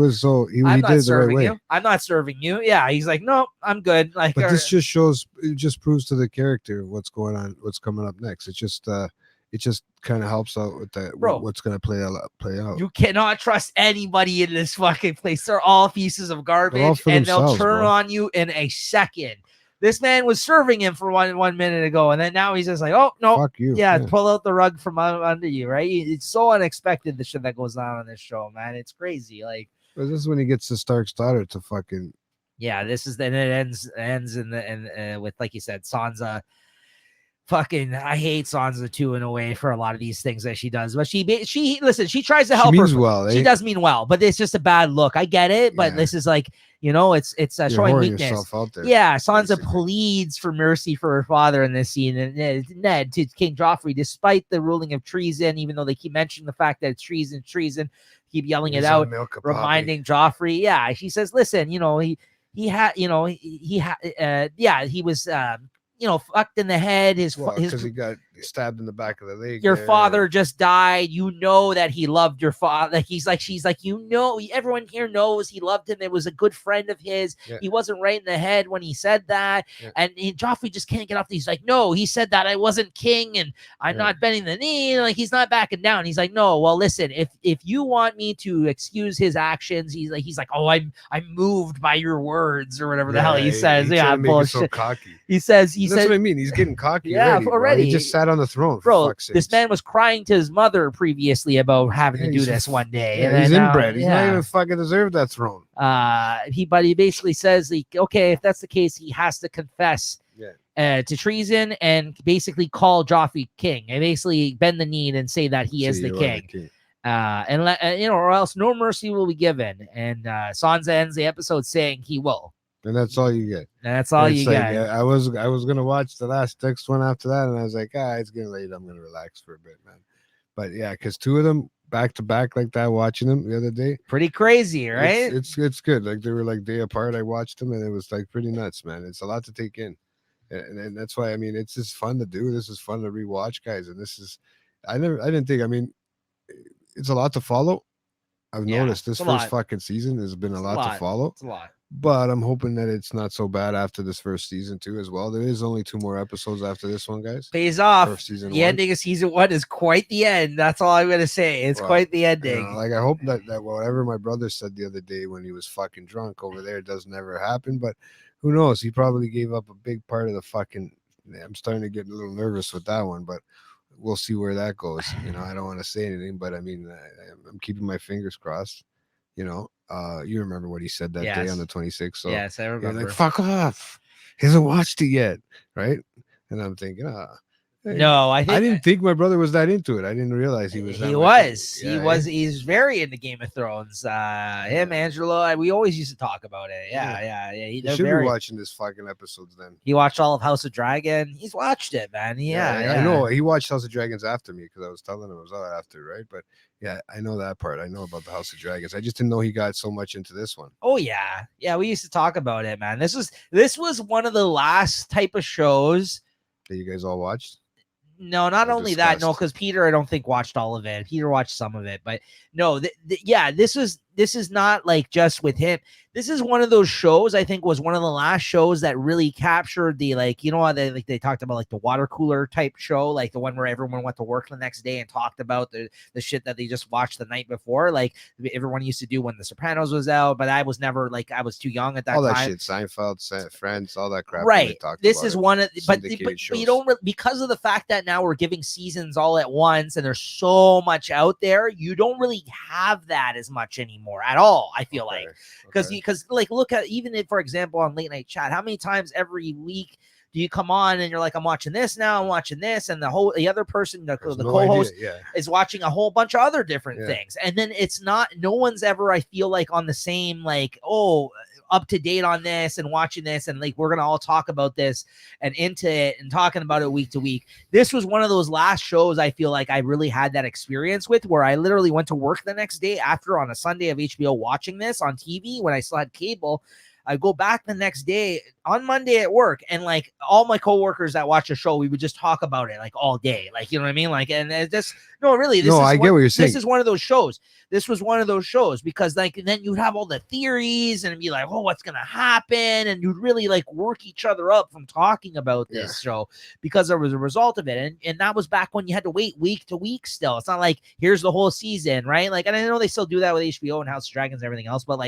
Speaker 1: I'm not serving you. I'm not serving you. Yeah. He's like, no, I'm good. Like,
Speaker 2: but this just proves to the character what's going on, what's coming up next. It just kind of helps out with that. Bro, what's going to play out.
Speaker 1: You cannot trust anybody in this fucking place. They're all pieces of garbage and they'll turn on you in a second. This man was serving him for 1 minute ago, and then now he's just like, oh no,
Speaker 2: Fuck you.
Speaker 1: yeah, pull out the rug from under you, right? It's so unexpected, the shit that goes on this show, man. It's crazy. Like,
Speaker 2: but this is when he gets the Stark's daughter to fucking.
Speaker 1: Yeah, this is then it ends in the with, like you said, Sansa. Fucking, I hate Sansa too in a way for a lot of these things that she does. But she listen, she tries to help.
Speaker 2: She means
Speaker 1: her.
Speaker 2: well.
Speaker 1: She does mean well, but it's just a bad look. I get it, but this is like, it's showing weakness.
Speaker 2: Out there,
Speaker 1: yeah, Sansa pleads for mercy for her father in this scene, and Ned to King Joffrey, despite the ruling of treason, even though they keep mentioning the fact that it's treason, keep yelling it out, reminding Joffrey. Yeah, she says, listen, he was. Fucked in the head.
Speaker 2: Because he got stabbed in the back of the leg.
Speaker 1: Your father just died. You know that he loved your father. She's like, everyone here knows he loved him. It was a good friend of his. Yeah. He wasn't right in the head when he said that. Yeah. And Joffrey just can't get off. He's like, no, he said that I wasn't king and I'm not bending the knee. Like, he's not backing down. He's like, no, well, listen, if you want me to excuse his actions, he's like, oh, I'm moved by your words or whatever the hell he says. Yeah, bullshit.
Speaker 2: So cocky.
Speaker 1: He says,
Speaker 2: that's what I mean. He's getting cocky.
Speaker 1: Yeah, already.
Speaker 2: He just sat on the throne.
Speaker 1: Bro, this man was crying to his mother previously about having to do this one day.
Speaker 2: Yeah, he's inbred. He's not even fucking deserved that throne.
Speaker 1: But he basically says, okay, if that's the case, he has to confess to treason and basically call Joffrey king and basically bend the knee and say that he is the king. Or else no mercy will be given. And Sansa ends the episode saying he will.
Speaker 2: And that's all you get.
Speaker 1: That's all you get.
Speaker 2: I was gonna watch the next one after that, and I was like, it's getting late. I'm gonna relax for a bit, man. But yeah, because two of them back to back like that, watching them the other day,
Speaker 1: pretty crazy, right?
Speaker 2: It's good. Like they were like day apart. I watched them, and it was like pretty nuts, man. It's a lot to take in, and that's why it's just fun to do. This is fun to rewatch, guys. And this is, I didn't think. It's a lot to follow. I've noticed this first fucking season has been a lot to follow.
Speaker 1: It's a lot.
Speaker 2: But I'm hoping that it's not so bad after this first season too as well. There is only 2 more episodes after this one, guys.
Speaker 1: Pays off. The ending of season 1 is quite the end. That's all I'm gonna say. It's quite the ending.
Speaker 2: I hope that whatever my brother said the other day when he was fucking drunk over there does never happen. But who knows? He probably gave up a big part of the fucking. I'm starting to get a little nervous with that one, but we'll see where that goes. I don't want to say anything, but I'm keeping my fingers crossed. You remember what he said that day on the 26th. So
Speaker 1: yes, I remember.
Speaker 2: Like, fuck off. He hasn't watched it yet, right? And I'm thinking,
Speaker 1: no, I
Speaker 2: didn't think my brother was that into it. I didn't realize he was.
Speaker 1: He's very into Game of Thrones. Him, Angelo, we always used to talk about it. Yeah.
Speaker 2: He should be watching this fucking episodes then.
Speaker 1: He watched all of House of Dragon. He's watched it, man. Yeah.
Speaker 2: I know. He watched House of Dragons after me because I was telling him it was all after, right? But yeah, I know that part. I know about the House of Dragons. I just didn't know he got so much into this one.
Speaker 1: Oh yeah. We used to talk about it, man. This was one of the last type of shows
Speaker 2: that you guys all watched.
Speaker 1: No, not only that. No, because Peter, I don't think watched all of it. Peter watched some of it, but no, this is not like just with him. This is one of those shows, I think, was one of the last shows that really captured the, how they talked about like the water cooler type show, like the one where everyone went to work the next day and talked about the shit that they just watched the night before, like everyone used to do when The Sopranos was out. But I was never I was too young at that time.
Speaker 2: All that shit, Seinfeld, Friends, all that crap.
Speaker 1: Right. This is one of, but you don't because of the fact that now we're giving seasons all at once and there's so much out there, you don't really have that as much anymore at all. I feel like because look at even if, for example, on Late Night Chat, how many times every week do you come on and you're like, I'm watching this now, I'm watching this, and the other person, the co-host is watching a whole bunch of other different things, and then it's not, no one's ever, I feel like, on the same up to date on this and watching this, and we're gonna all talk about this and into it and talking about it week to week. This was one of those last shows I feel like I really had that experience with, where I literally went to work the next day after on a Sunday of HBO watching this on TV when I still had cable. I go back the next day on Monday at work, and all my coworkers that watch the show, we would just talk about it all day. You know what I mean? And it's just, no, really.
Speaker 2: I get what you're saying.
Speaker 1: This is one of those shows. This was one of those shows because then you'd have all the theories and be like, oh, what's going to happen? And you'd really work each other up from talking about this show because there was a result of it. And that was back when you had to wait week to week still. It's not like here's the whole season, right? And I know they still do that with HBO and House of Dragons and everything else, but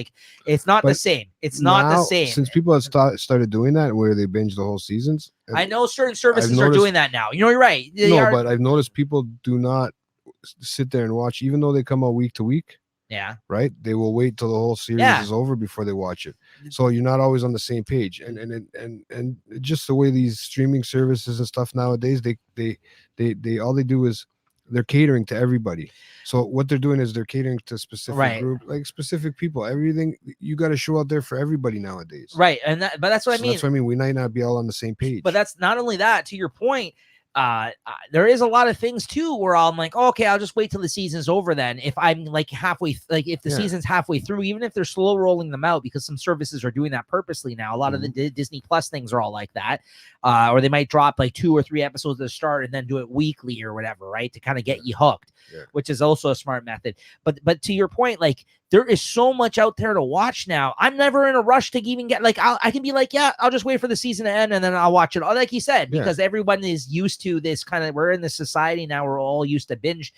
Speaker 1: it's not the same. It's not not the same.
Speaker 2: Since people have started doing that, where they binge the whole seasons.
Speaker 1: I know certain services are doing that now. You're right.
Speaker 2: But I've noticed people do not sit there and watch, even though they come out week to week.
Speaker 1: Yeah.
Speaker 2: Right. They will wait till the whole series is over before they watch it. So you're not always on the same page. And just the way these streaming services and stuff nowadays, they all they do is they're catering to everybody. So what they're doing is they're catering to specific group, like specific people. Everything you got to show out there for everybody nowadays.
Speaker 1: Right. But that's what I mean.
Speaker 2: That's what I mean. We might not be all on the same page.
Speaker 1: But that's not only that, to your point. There is a lot of things too where I'm like, oh, okay, I'll just wait till the season's over then. If I'm like halfway, like if the season's halfway through, even if they're slow rolling them out, because some services are doing that purposely now. A lot of the Disney Plus things are all like that. Or they might drop like 2 or 3 episodes at the start and then do it weekly or whatever, right? To kind of get you hooked, which is also a smart method. But to your point, like, there is so much out there to watch now. I'm never in a rush to even get, like, I can be like, yeah, I'll just wait for the season to end and then I'll watch it all, like you said, because everyone is used to this kind of, we're in this society now, we're all used to binge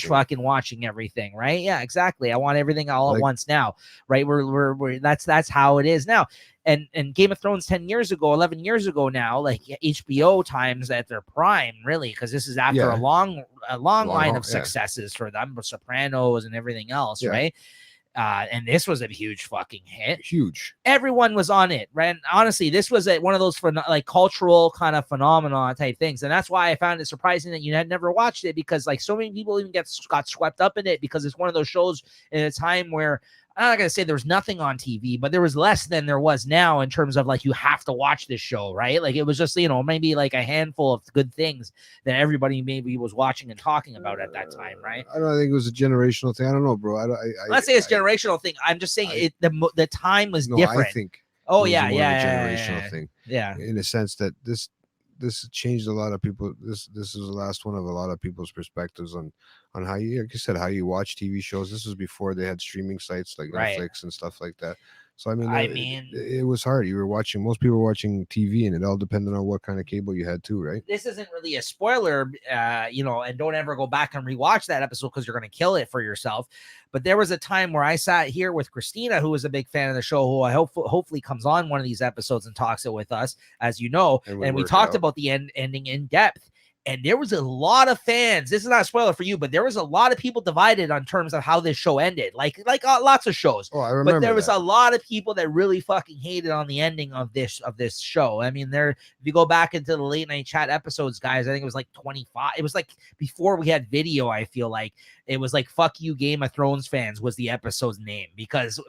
Speaker 1: fucking watching everything, right? Yeah, exactly. I want everything all at once now, right? We're that's how it is now. And Game of Thrones 10 years ago, 11 years ago now, like HBO times at their prime, really, because this is after a long line of successes for them, the Sopranos and everything else, right? And this was a huge fucking hit.
Speaker 2: Huge.
Speaker 1: Everyone was on it, right? And honestly, this was one of those like cultural kind of phenomenon type things, and that's why I found it surprising that you had never watched it, because like so many people even got swept up in it, because it's one of those shows in a time where, I'm not going to say there was nothing on TV, but there was less than there was now in terms of like, you have to watch this show, right? Like it was just, maybe like a handful of good things that everybody maybe was watching and talking about at that time, right?
Speaker 2: I don't think it was a generational thing. I don't know, bro.
Speaker 1: I'm not saying it's a generational thing. I'm just saying the time was different.
Speaker 2: I think
Speaker 1: it was
Speaker 2: a generational thing.
Speaker 1: Yeah.
Speaker 2: In a sense that this changed a lot of people. This is the last one of a lot of people's perspectives on how you, like you said, how you watch TV shows. This was before they had streaming sites like Netflix and stuff like that. So I mean, it was hard. Most people were watching TV, and it all depended on what kind of cable you had too, right?
Speaker 1: This isn't really a spoiler, and don't ever go back and rewatch that episode because you're going to kill it for yourself. But there was a time where I sat here with Christina, who was a big fan of the show, who I hopefully comes on one of these episodes and talks it with us, as you know. And we talked about the ending in depth. And there was a lot of fans. This is not a spoiler for you, but there was a lot of people divided on terms of how this show ended. Like lots of shows.
Speaker 2: Oh, I remember.
Speaker 1: But there was a lot of people that really fucking hated on the ending of this show. I mean, if you go back into the late night chat episodes, guys, I think it was like 25. It was like before we had video. I feel like it was like "Fuck you, Game of Thrones fans" was the episode's name, because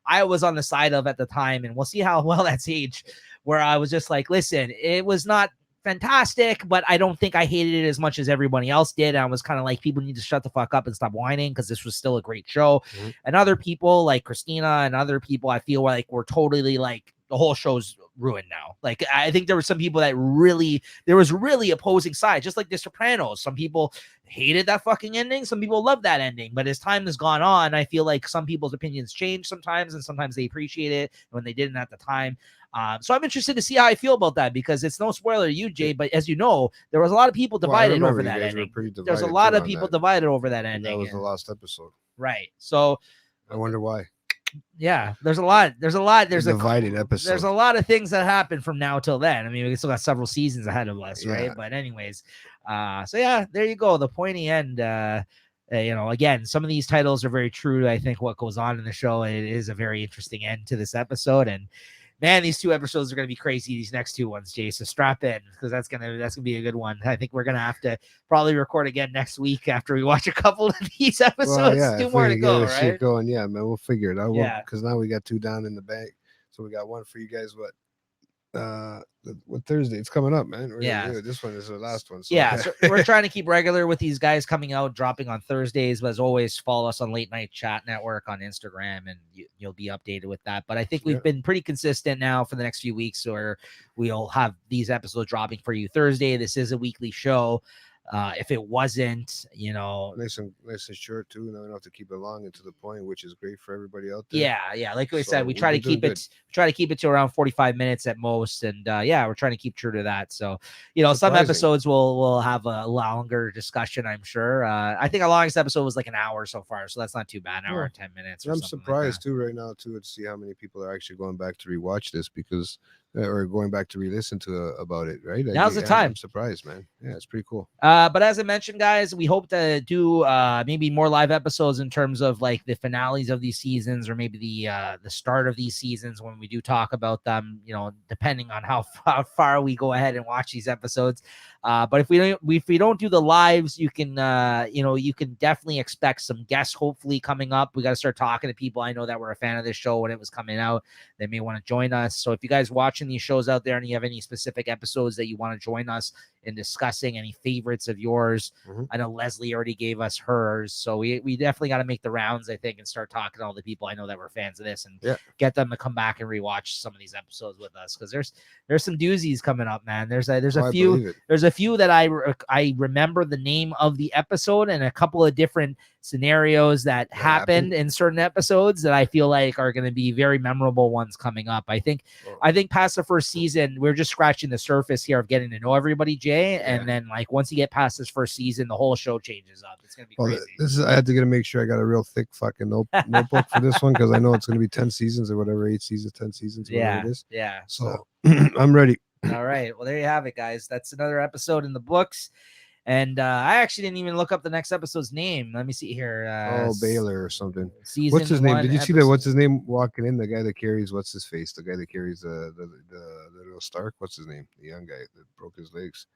Speaker 1: I was on the side of at the time, and we'll see how well that's aged. Where I was just like, listen, it was not fantastic, but I don't think I hated it as much as everybody else did. I was kind of like, people need to shut the fuck up and stop whining, because this was still a great show. And other people like Christina and other people, I feel like were totally like, the whole show's ruined now. Like, I think there were some people that there was really opposing sides, just like The Sopranos. Some people hated that fucking ending. Some people love that ending. But as time has gone on, I feel like some people's opinions change sometimes, and sometimes they appreciate it when they didn't at the time. So I'm interested to see how I feel about that, because it's no spoiler to you, Jay, but as you know, there was a lot of people divided over that ending. There's a lot of people divided over that ending.
Speaker 2: That was the last episode.
Speaker 1: Right. So
Speaker 2: I wonder why.
Speaker 1: Yeah, there's a lot. There's a
Speaker 2: divided episode.
Speaker 1: There's a lot of things that happen from now till then. I mean, we still got several seasons ahead of us, right? But anyways, so yeah, there you go. The pointy end. Again, some of these titles are very true to, I think, what goes on in the show. It is a very interesting end to this episode, and man, these 2 episodes are going to be crazy. These next 2 ones, Jay. So strap in, because that's gonna be a good one. I think we're gonna have to probably record again next week after we watch a couple of these episodes.
Speaker 2: Well,
Speaker 1: 2 more to go, right?
Speaker 2: Shit going, yeah, man. We'll figure it out. Because now we got 2 down in the bank, so we got 1 for you guys. What Thursday? It's coming up, man. This one is the last one. So.
Speaker 1: So we're trying to keep regular with these guys coming out, dropping on Thursdays. But as always, follow us on Late Night Chat Network on Instagram, and you'll be updated with that. But I think we've been pretty consistent now for the next few weeks, where we'll have these episodes dropping for you Thursday. This is a weekly show. If it wasn't,
Speaker 2: nice and short too. Now we don't have to keep it long and to the point, which is great for everybody out there.
Speaker 1: yeah. Like I
Speaker 2: So
Speaker 1: said, we
Speaker 2: we've
Speaker 1: try to
Speaker 2: been doing
Speaker 1: keep it to around 45 minutes at most, and we're trying to keep true to that. So some
Speaker 2: Surprising.
Speaker 1: episodes will have a longer discussion, I'm sure. I think our longest episode was like an hour so far, so that's not too bad, an hour and 10 minutes.
Speaker 2: I'm surprised too right now too to see how many people are actually going back to rewatch this because or going back to re-listen to about it. Right,
Speaker 1: Now's the time.
Speaker 2: I'm surprised, man. Yeah, it's pretty cool.
Speaker 1: But as I mentioned, guys, we hope to do maybe more live episodes in terms of like the finales of these seasons, or maybe the start of these seasons when we do talk about them. Depending on how far we go ahead and watch these episodes. But if we don't do the lives, you can you can definitely expect some guests hopefully coming up. We got to start talking to people I know that were a fan of this show when it was coming out. They may want to join us. So if you guys watching these shows out there and you have any specific episodes that you want to join us in discussing, any favorites of yours, I know Leslie already gave us hers, so we definitely got to make the rounds, I think, and start talking to all the people I know that were fans of this and get them to come back and rewatch some of these episodes with us, because there's some doozies coming up, man. There's a few that I remember the name of the episode and a couple of different scenarios that happened in certain episodes that I feel like are going to be very memorable ones coming up. I think past the first season, we're just scratching the surface here of getting to know everybody, Jay. And then like once you get past this first season, the whole show changes up. It's going to be crazy.
Speaker 2: I had to make sure I got a real thick fucking notebook for this one because I know it's going to be 10 seasons or whatever, 8 seasons, 10 seasons, whatever it is.
Speaker 1: Yeah.
Speaker 2: So I'm ready.
Speaker 1: All right. Well, there you have it, guys. That's another episode in the books. And I actually didn't even look up the next episode's name. Let me see here.
Speaker 2: Baylor or something.
Speaker 1: Season
Speaker 2: what's his name? Did you
Speaker 1: episode.
Speaker 2: see that? What's his name walking in? The guy that carries what's his face? The guy that carries the little Stark. What's his name? The young guy that broke his legs.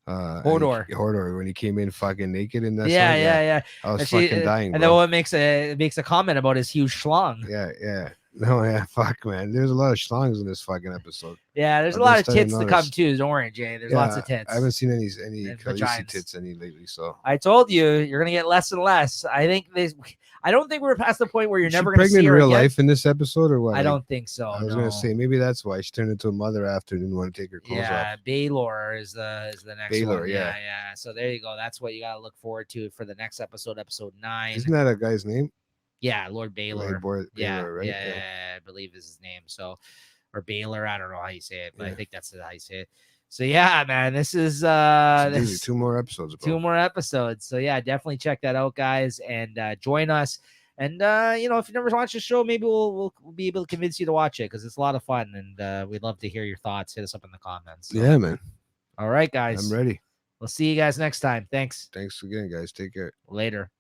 Speaker 1: Hodor.
Speaker 2: When he came in fucking naked in that.
Speaker 1: Yeah.
Speaker 2: I was fucking dying.
Speaker 1: And then one makes a comment about his huge schlong.
Speaker 2: Yeah. No, yeah, fuck, man. There's a lot of schlongs in this fucking episode.
Speaker 1: Yeah, there's a lot of tits to come too. Don't worry, Jay. There's lots of tits.
Speaker 2: I haven't seen any Khaleesi tits lately. So
Speaker 1: I told you're gonna get less and less. I don't think we're past the point where you're never going to see her
Speaker 2: pregnant in real
Speaker 1: again.
Speaker 2: life in this episode or what?
Speaker 1: I don't think so.
Speaker 2: I was going to say maybe that's why she turned into a mother after and didn't want to take her clothes off.
Speaker 1: Yeah, Baylor is the next
Speaker 2: Baylor,
Speaker 1: one.
Speaker 2: yeah.
Speaker 1: So there you go. That's what you got to look forward to for the next episode 9.
Speaker 2: Isn't that a guy's name?
Speaker 1: Yeah, Lord Baylor.
Speaker 2: Baylor, right?
Speaker 1: Yeah, I believe is his name. So, or Baylor, I don't know how you say it, but I think that's how you say it. So yeah, man, this is
Speaker 2: 2 more episodes. Bro.
Speaker 1: 2 more episodes. So yeah, definitely check that out, guys, and join us. And if you never watched the show, maybe we'll be able to convince you to watch it because it's a lot of fun, and we'd love to hear your thoughts. Hit us up in the comments. So.
Speaker 2: Yeah, man.
Speaker 1: All right, guys.
Speaker 2: I'm ready.
Speaker 1: We'll see you guys next time. Thanks.
Speaker 2: Thanks again, guys. Take care.
Speaker 1: Later.